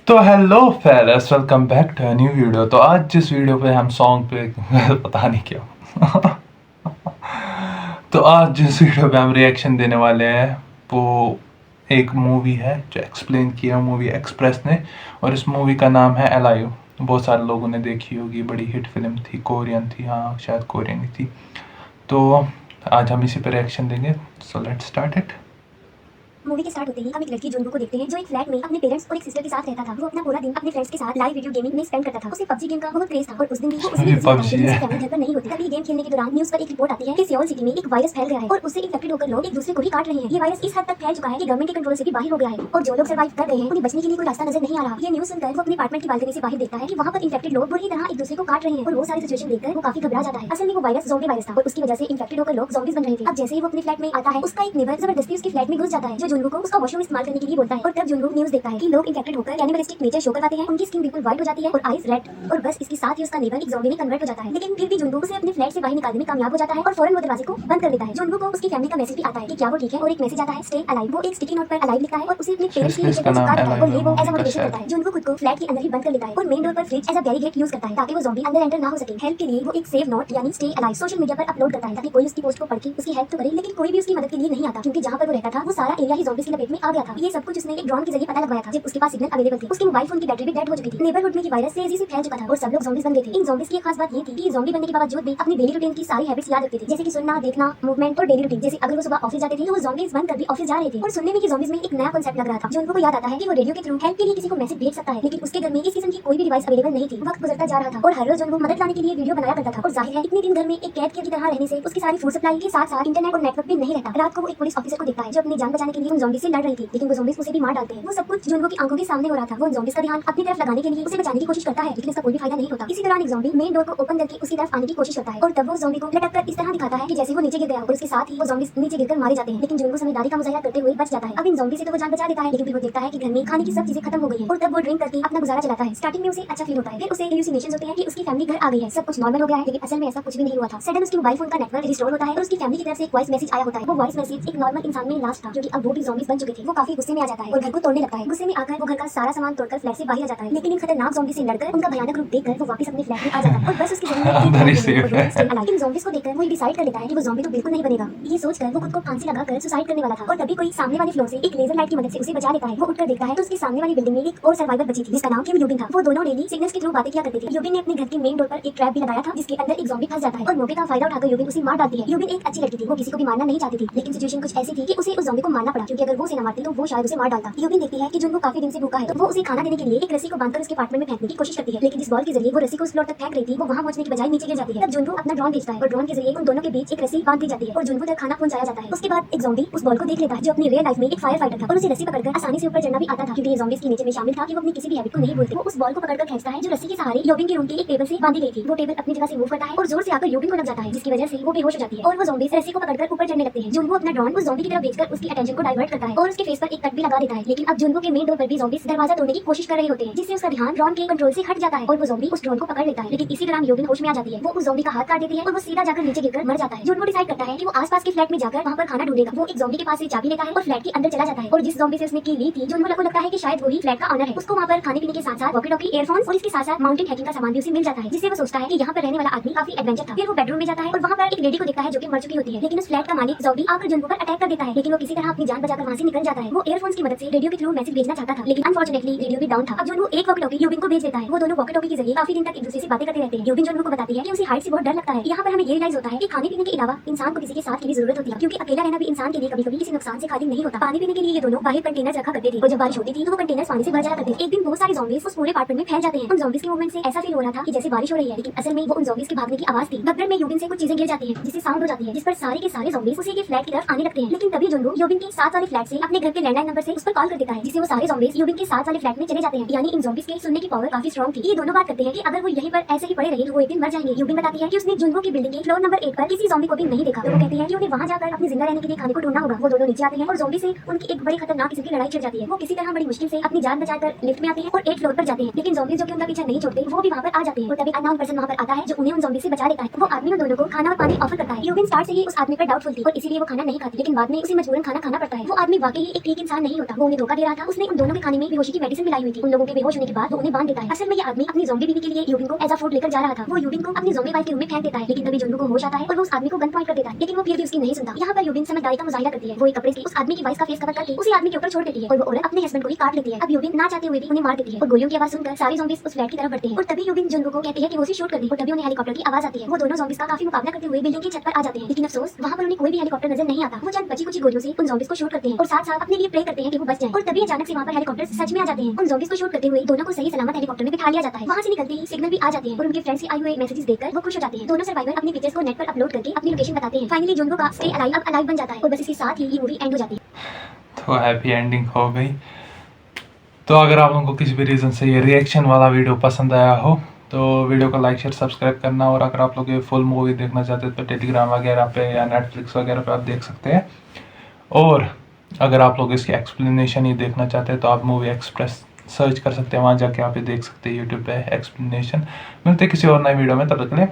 तो hello fellows, welcome back to new video. तो आज जिस वीडियो पे हम सॉन्ग पे पता नहीं क्यों तो आज जिस वीडियो पे हम रिएक्शन देने वाले हैं वो एक मूवी है जो एक्सप्लेन किया मूवी एक्सप्रेस ने, और इस मूवी का नाम है अलाइव। बहुत सारे लोगों ने देखी होगी, बड़ी हिट फिल्म थी, कोरियन थी, हाँ शायद कोरियन ही थी। तो आज हम इसी पे रिएक्शन देंगे, so let's start it. Movie के स्टार्ट होते ही हम एक लड़की जुनगू को देखते हैं जो एक फ्लैट में अपने पेरेंट्स और एक सिस्टर के साथ रहता था। वो अपना पूरा दिन अपने फ्रेंड्स के साथ लाइव वीडियो गेमिंग में स्पेंड करता था। उसे पबजी गेम का बहुत क्रेज था और उस दिन भी वो उसमें PUBG है। फैमिली घर पर नहीं होती। तभी गेम खेलने के दौरान न्यूज पर एक रिपोर्ट आती है कि सियोल सिटी में एक वायरस फैल गया है और उससे इन्फेक्टेड होकर लोग एक दूसरे को भी काट रहे हैं। ये वायरस इस हद तक फैल चुका है कि गवर्नमेंट के कंट्रोल से भी बाहर हो गया है और जो लोग सर्वाइव कर रहे हैं उन्हें बचने के लिए कोई रास्ता नजर नहीं आ रहा। ये न्यूज सुनकर वो अपने अपार्टमेंट की बालकनी से बाहर देखता है कि वहाँ पर इन्फेक्टेड लोग बुरी तरह एक दूसरे को काट रहे हैं और वो सारी सिचुएशन देखकर वो काफी घबरा जाता है। असल में वो वायरस ज़ॉम्बी वायरस था और उसकी वजह से इन्फेक्टेड होकर लोग ज़ॉम्बीज बन रहे थे। अब जैसे ही वो अपने फ्लैट में आता है, उसका एक नेबर जबरदस्ती उसके फ्लैट में घुस जाता है जो जुनगू को उसका वॉशरूम इस्तेमाल करने के लिए बोलता है। और तब जुनगू न्यूज देखता है कि लोग इन्फेक्टेड होकर कैनिबलिस्टिक नेचर शो करवाते हैं, उनकी स्किन बिल्कुल व्हाइट हो जाती है और आईज रेड, और बस इसके साथ ही उसका नेबर एक ज़ॉम्बी में कन्वर्ट हो जाता है। लेकिन फिर भी जुनगू उसे अपने फ्लैट से बाहर निकालने में कामयाब हो जाता है और फौरन वो दरवाजे को बंद कर देता है। जुनगू को उसकी फैमिली का मैसेज भी आता है कि क्या वो ठीक है, और एक मैसेज आता है स्टे अलाइव। वो एक स्टिकी नोट पर अलाइव लिखता है और उसे अपने पेरेंट्स की इसका नाम और Alive ये वो है एज अ मूवी का मोटिवेशन करता शायद। है। जुनगू खुद को फ्लैट के अंदर ही बंद कर लेता है और मेन डोर पर fridge as a barricade use करता है ताकि वो ज़ॉम्बी अंदर एंटर ना हो सके। हेल्प के लिए वो एक सेव नोट यानी स्टे अलाइव सोशल मीडिया पर अपलोड करता है ताकि कोई उसकी पोस्ट को पढ़ के उसकी हेल्प तो करे, लेकिन कोई भी उसकी मदद के लिए नहीं आता क्योंकि जहाँ पर वो रहता था वो सारा एरिया ही ज़ॉम्बीज की लपेट में आ गया था। ये सब कुछ उसने एक ड्रोन के जरिए पता लगवाया था जब उसके पास सिग्नल अवेलेबल थे। उसके मोबाइल फोन की बैटरी भी डेड हो चुकी थी। नेबरहुड में की वायरस तेजी से फैल चुका था और सब लोग ज़ॉम्बीज बन गए थे। इन ज़ॉम्बीज की एक खास बात ये थी कि ज़ॉम्बी बनने के बावजूद भी अपनी डेली रूटीन की सारी हैबिट्स याद रखते थे, जैसे कि सुनना, देखना, मूवमेंट और डेली रूटीन। जैसे अगर वो सुबह ऑफिस जाते थे तो वो ज़ॉम्बीज बनकर भी ऑफिस जा रहे थे। और सुनने में कि ज़ॉम्बीज में एक नया कांसेप्ट लग रहा था जो उनको याद आता है कि वो रेडियो के थ्रू हेल्प के लिए किसी को मैसेज भेज सकता है, लेकिन उसके घर में इस किस्म की कोई भी डिवाइस अवेलेबल नहीं थी। वक्त गुजरता जा रहा था और हर रोज उनको मदद लाने के लिए वीडियो बनाया करता था। और जाहिर है इतने दिन घर में एक कैद की तरह रहने से उसकी सारी फूड सप्लाई के साथ साथ इंटरनेट और नेटवर्क भी नहीं रहता। रात को वो एक पुलिस ऑफिसर को देखता है जो अपनी जान बचाने के लिए उन ज़ॉम्बीज से लड़ रही थी, लेकिन वो ज़ॉम्बीज उसे भी मार डालते हैं। वो सब कुछ जो उनको की आंखों के सामने हो रहा था। वो ज़ॉम्बीज का ध्यान अपनी तरफ लगाने के लिए उसे बचाने की कोशिश करता है, लेकिन इसका कोई भी फायदा नहीं होता। इसी दौरान एक ज़ॉम्बी मेन डोर को ओपन करके उसकी तरफ आने की कोशिश करता है और तब वो ज़ॉम्बी को लटक कर इस तरह दिखाता है कि जैसे वो नीचे गिर गया और उसके साथ ही वो ज़ॉम्बीज नीचे गिरकर मारे जाते हैं। लेकिन जुनगू समझदारी का मुजाहिरा करते हुए बच जाता है। अब इन ज़ॉम्बी से तो वो जान बचा लेता है, लेकिन फिर वो देखता है कि घर में खाने की सब चीजें खत्म हो गई हैं और तब वो ड्रिंक करके अपना गुजारा चलाता है। स्टार्टिंग में उसे अच्छा फील होता है, फिर उसे हेलुसिनेशंस होते हैं कि उसकी फैमिली घर आ गई है, सब कुछ नॉर्मल हो गया है, लेकिन असल में ऐसा कुछ भी नहीं हुआ था। सडन उसके मोबाइल फोन का नेटवर्क रिस्टोर होता है और उसकी फैमिली की तरफ से एक वॉइस मैसेज आया होता है। वो वॉइस मैसेज एक नॉर्मल इंसान में लास्ट था क्योंकि अब वो भी ज़ॉम्बीज बन चुके थे। वो काफी गुस्से में आ जाता है और घर को तोड़ने लगता है। गुस्से में आकर वो घर का सारा सामान तोड़कर फ्लैट से बाहर आ जाता है, लेकिन इन खतरनाक ज़ॉम्बी से लड़कर उनका भयानक रूप देखकर वो वापस अपने फ्लैट में आ जाता है और बस उसकी अंदर ही सेफ है। इन ज़ॉम्बीज को देखकर वो डिसाइड कर लेता है कि वो ज़ॉम्बी तो बिल्कुल नहीं बनेगा। ये सोचकर वो खुद को फांसी लगाकर सुसाइड करने वाला था और तभी कोई सामने वाले फ्लोर से एक लेजर लाइट की मदद से उसे बचा लेता है। वो उठकर देखता है तो उसके सामने वाली बिल्डिंग में एक और सर्वाइवर बची थी जिसका नाम किम यूबिन था। वो दोनों डेली सिग्नल्स के थ्रू बातें किया करते थे। यूबिन ने अपने घर के मेन डोर पर एक ट्रैप भी लगाया था जिसके अंदर एक ज़ॉम्बी फंस जाता है और मौके का फायदा उठाकर यूबिन उसे मार डालती है। यूबिन एक अच्छी लड़की थी, वो किसी को भी मारना नहीं चाहती थी, लेकिन सिचुएशन कुछ ऐसी थी कि उसे उस ज़ॉम्बी को मारना पड़ा क्योंकि अगर वो उसे न मारती तो वो शायद उसे मार डालता। यूबिन देखती है कि जुनगू काफी दिन से भूखा है तो वो उसे खाना देने के लिए एक रस्सी को बांधकर उसके अपार्टमेंट में फेंकने की कोशिश करती है, लेकिन जिस बॉल के जरिए वो रस्सी को उस फ्लोर तक फेंक रही थी वो वहां पहुंचने की बजाय नीचे गिर जाती है। तब जुनगू अपना ड्रोन भेजता है और ड्रोन के जरिए उन दोनों के बीच एक रस्सी बांध दी जाती है और जुनगू तक खाना पहुंचाया जाता है। उसके बाद एक ज़ॉम्बी उस बॉल को देख लेता है जो अपनी रियल लाइफ में एक फायर फाइटर था और उसे रस्सी पकड़कर आसानी से ऊपर चढ़ना भी आता था क्योंकि ये ज़ॉम्बीज के नेचर में शामिल था कि वो अपनी किसी भी हैबिट को नहीं भूलते। वो उस बॉल को पकड़कर खींचता है जो रस्सी के सहारे यूबिन के रूम के एक टेबल से बांधी गई थी। वो टेबल अपनी जगह से मूव करता है और जोर से आकर यूबिन को लग जाता है जिसकी वजह से वो बेहोश हो जाती है और वो ज़ॉम्बीज रस्सी को पकड़कर ऊपर चढ़ने लगते हैं। जुनगू अपना ड्रोन उस ज़ॉम्बी की तरफ भेजकर उसकी अटेंशन को डाइवर्ट करता है और उसके फेस पर एक कट भी लगा देता है, लेकिन अब जुनगू के मेन डोर पर भी ज़ॉम्बीज दरवाजा तोड़ने की कोशिश कर रहे होते हैं जिससे उसका ध्यान ड्रोन के कंट्रोल से हट जाता है और वो ज़ॉम्बी उस ड्रोन को पकड़ लेता है। लेकिन इसी दौरान यूबिन होश में आ जाती है। वो उस ज़ॉम्बी का हाथ काट देती है और वो सीधा जाकर नीचे गिरकर मर जाता है। जुनगू डिसाइड करता है कि वो आसपास के फ्लैट में जाकर वहां पर खाना ढूंढेगा। वो एक ज़ॉम्बी के पास से चाबी लेता है और फ्लैट के अंदर चला जाता है और जिस ज़ॉम्बी से उसने की ली थी जुनगू को लगता है कि शायद वही फ्लैट का ऑनर है। उसको वहां पर खाने पीने के साथ साथ वॉकी टॉकी, एयरफोन्स और इसके साथ साथ माउंटेन हैकिंग का सामान भी उसे मिल जाता है जिससे वो सोचता है कि यहाँ पर रहने वाला आदमी काफी एडवेंचर था। फिर वो बेडरूम में जाता है और वहाँ पर एक लेडी को देखता है जो कि मर चुकी होती है, लेकिन उस फ्लैट का मालिक ज़ॉम्बी आकर जुनगू पर अटैक कर देता है, लेकिन वो किसी तरह अपनी जान बचाकर वहाँ से निकल जाता है। वो एयरफोन्स की मदद से रेडियो के थ्रू मैसेज भेजना चाहता था, लेकिन अनफॉर्चुनेटली रेडियो भी डाउन था। अब जुनगू एक वॉकी टॉकी यूबिन को भेज देता है। वो दोनों वॉकी टॉकी के जरिए काफी दिन तक एक दूसरे से बातें करते रहते हैं। यूबिन जुनगू को बताती है कि उसे हाइट से बहुत डर लगता है। यहाँ पर हमें ये रियलाइज होता है कि खाने पीने के अलावा इंसान को किसी के साथ की भी जरूरत होती है क्योंकि अकेला रहना भी इंसान के लिए कभी कभी किसी नुकसान से खाली नहीं होता। पानी पीने के लिए ये दोनों बाहर कंटेनर रखा करते थे और जब बारिश होती थी तो वो कंटेनर पानी से भर जाया करते थे। एक दिन बहुत सारे ज़ॉम्बीज उस पूरे अपार्टमेंट में फैल जाते हैं। उन ज़ॉम्बीज के मूवमेंट से ऐसा फील हो रहा था कि जैसे बारिश हो रही है, लेकिन असल में वो उन ज़ॉम्बीज के भागने की आवाज थी। बगल में यूबिन से कुछ चीजें गिर जाती हैं जिससे साउंड हो जाती है जिस पर सारे के सारे ज़ॉम्बीज उसी के फ्लैट की तरफ आने लगते हैं। लेकिन तभी जुनगू यूबिन के साथ वाले फ्लैट से अपने घर के लैंडलाइन नंबर से उस पर कॉल कर देता है जिससे वो सारे ज़ॉम्बीज यूबिन के साथ वाले फ्लैट में चले जाते हैं। यानी इन ज़ॉम्बीज के सुनने की पावर काफी स्ट्रॉन्ग थी। ये दोनों बात करते हैं कि अगर वो यहीं पर ऐसे ही पड़े रहे तो वो एक दिन मर जाएंगे। यूबिन बताती है कि उसने जुनगू की बिल्डिंग के फ्लोर नंबर 8 पर किसी ज़ॉम्बी को भी नहीं देखा। तो वो कहती है कि उन्हें वहां जाकर अपने जिंदा रहने के लिए खाने को ढूंढना होगा। वो दोनों नीचे आते हैं और ज़ॉम्बी से उनकी एक बड़ी खतरनाक किस्म की लड़ाई छिड़ जाती है। वो किसी तरह बड़ी मुश्किल से अपनी जान बचाकर लिफ्ट में आते हैं और 8 फ्लोर पर जाते हैं, लेकिन ज़ॉम्बीज जो कि उनका पीछा नहीं छोड़ते वो भी वहां पर आ जाते हैं और तभी अननोन पर्सन वहां पर आता है जो उन्हें उन ज़ॉम्बी से बचा लेता है। वो आदमी उन दोनों को खाना और पानी ऑफर करता है। यूबिन स्टार्ट से ही उस आदमी पर डाउटफुल थी और इसीलिए वो खाना नहीं खाती, लेकिन बाद में उसे मजबूरन खाना खाना पड़ता है। वो आदमी वाकई ही एक ठीक इंसान नहीं होता, वो उन्हें धोखा दे रहा था। उसने उन दोनों के खाने में बेहोशी की मेडिसिन मिलाई हुई थी। उन लोगों के बेहोश होने के बाद वो उन्हें बांध देता है। असल में ये आदमी अपनी ज़ॉम्बी बीवी के लिए यूबिन को एज अ फूड लेकर जा रहा था। वो यूबिन को अपनी ज़ॉम्बी वाइफ के रूम में फेंक देता है, लेकिन तभी जुनगो को होश आता है और वो उस आदमी को गन पॉइंट कर देता है, लेकिन वो फिर भी उसकी नहीं सुनता। यहाँ पर यूबिन समझदारी का मुजाहिरा करती है। वो एक कपड़े से उस आदमी की वाइफ का फेस कवर करके उसी आदमी के ऊपर छोड़ देती है और वो औरत अपने हस्बैंड को ही काट लेती है। अब यूबिन ना चाहते हुए भी उन्हें मार देती है और गोलियों की आवाज सुनकर सारे ज़ॉम्बीज उस फ्लैट की तरफ बढ़ते हैं और तभी यूबिन जुनगो को कहती है कि वो उसे शूट कर दे और तभी उन्हें हेलीकॉप्टर की आवाज आती है। वो दोनों ज़ॉम्बीज का काफी मुकाबला करते हुए बिल्डिंग की छत पर आ जाते हैं, लेकिन अफसोस वहाँ पर उन्हें कोई भी हेलीकॉप्टर नजर नहीं आता। वो चंद बची कुछ गोलियों से उन ज़ॉम्बीज को शूट करते हैं और साथ साथ अपने लिए प्रे करते हैं कि वो बच जाएं और तभी अचानक से वहाँ पर हेलीकॉप्टर सच में आ जाते हैं। उन ज़ॉम्बीज को शूट करते हुए दोनों को सही सलामत हेलीकॉप्टर में बिठा लिया जाता है। वहाँ से निकलते ही सिग्नल भी आ जाते हैं और उनके फ्रेंड्स के आए हुए मैसेजेस देखकर वो खुश हो जाते हैं। दोनों सर्वाइवर अपनी पिक्चर्स को नेट पर अपलोड करके अपनी लोकेशन बताते हैं। फाइनली जुनगो का स्टे अलाइव अब अलाइव बन जाता है और बस इसके साथ ही ये मूवी एंड हो जाती है। तो हैप्पी एंडिंग हो गई। तो अगर आप लोगों को किसी भी रीज़न से ये रिएक्शन वाला वीडियो पसंद आया हो तो वीडियो को लाइक शेयर सब्सक्राइब करना, और अगर आप लोग ये फुल मूवी देखना चाहते हैं तो टेलीग्राम वगैरह पे या नेटफ्लिक्स वगैरह पे आप देख सकते हैं। और अगर आप लोग इसकी एक्सप्लेनेशन ही देखना चाहते हैं तो आप मूवी एक्सप्रेस सर्च कर सकते हैं, वहाँ जाके आप ये देख सकते हैं यूट्यूब पे एक्सप्लेनेशन। मिलते हैं किसी और नए वीडियो में, तब तक के लिए